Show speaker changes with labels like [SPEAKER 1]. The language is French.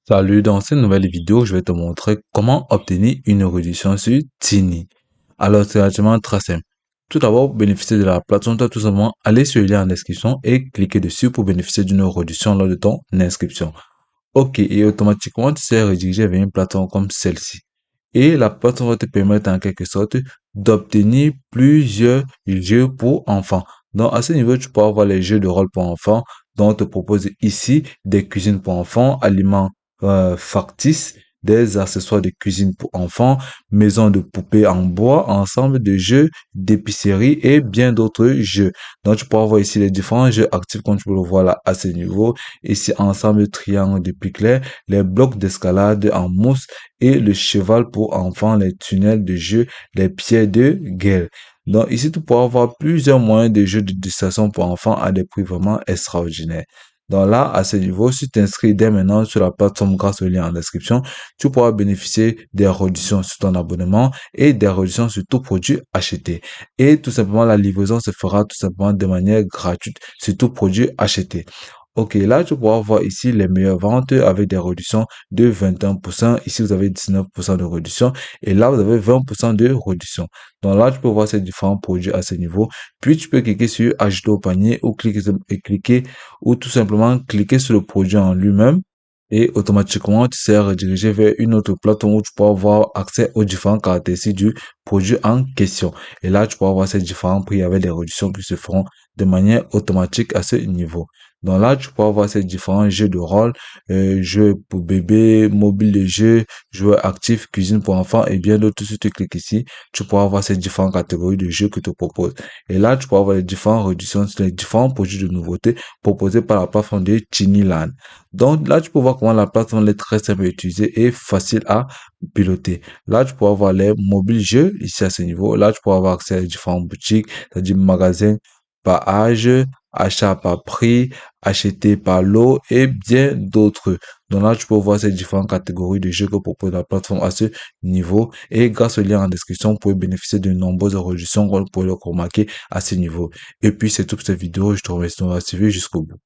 [SPEAKER 1] Salut, dans cette nouvelle vidéo, je vais te montrer comment obtenir une réduction sur Tiny. Alors, c'est relativement très simple. Tout d'abord, pour bénéficier de la plateforme, tu dois tout simplement aller sur le lien en description et cliquer dessus pour bénéficier d'une réduction lors de ton inscription. Ok, et automatiquement, tu seras redirigé vers une plateforme comme celle-ci. Et la plateforme va te permettre en quelque sorte d'obtenir plusieurs jeux pour enfants. Donc, à ce niveau, tu peux avoir les jeux de rôle pour enfants. Donc, on te propose ici des cuisines pour enfants, aliments factices, des accessoires de cuisine pour enfants, maison de poupées en bois, ensemble de jeux d'épicerie et bien d'autres jeux. Donc, tu peux voir ici les différents jeux actifs comme tu peux le voir là à ce niveau. Ici, ensemble triangle de piclet, les blocs d'escalade en mousse et le cheval pour enfants, les tunnels de jeu, les pierres de guerre. Donc ici, tu pourras avoir plusieurs moyens de jeux de distraction pour enfants à des prix vraiment extraordinaires. Donc là, à ce niveau, si tu t'inscris dès maintenant sur la plateforme grâce au lien en description, tu pourras bénéficier des réductions sur ton abonnement et des réductions sur tout produit acheté. Et tout simplement, la livraison se fera tout simplement de manière gratuite sur tout produit acheté. Ok, là, tu pourras voir ici les meilleures ventes avec des réductions de 21%. Ici, vous avez 19% de réduction. Et là, vous avez 20% de réduction. Donc là, tu peux voir ces différents produits à ce niveau. Puis, tu peux cliquer sur ajouter au panier ou cliquer ou tout simplement cliquer sur le produit en lui-même. Et automatiquement, tu seras redirigé vers une autre plateforme où tu pourras avoir accès aux différentes caractéristiques du produit en question. Et là, tu pourras voir ces différents prix avec des réductions qui se feront de manière automatique à ce niveau. Donc là, tu pourras voir ces différents jeux de rôle, jeux pour bébés, mobile de jeux, joueurs actifs, cuisine pour enfants et bien d'autres. Si tu cliques ici, tu pourras voir ces différentes catégories de jeux que te propose. Et là, tu pourras voir les différentes réductions sur les différents produits de nouveautés proposés par la plateforme de Tiniland. Donc là, tu peux voir comment la plateforme est très simple à utiliser et facile à piloter. Là, tu pourras voir les mobiles jeux ici à ce niveau. Là, tu pourras avoir accès à différentes boutiques, c'est-à-dire magasins par âge, achat par prix, acheté par lot et bien d'autres. Donc là, tu peux voir ces différentes catégories de jeux que propose la plateforme à ce niveau. Et grâce au lien en description, vous pouvez bénéficier de nombreuses réductions qu'on pourrait le remarquer à ce niveau. Et puis, c'est tout pour cette vidéo. Je te remercie de m'avoir suivi jusqu'au bout.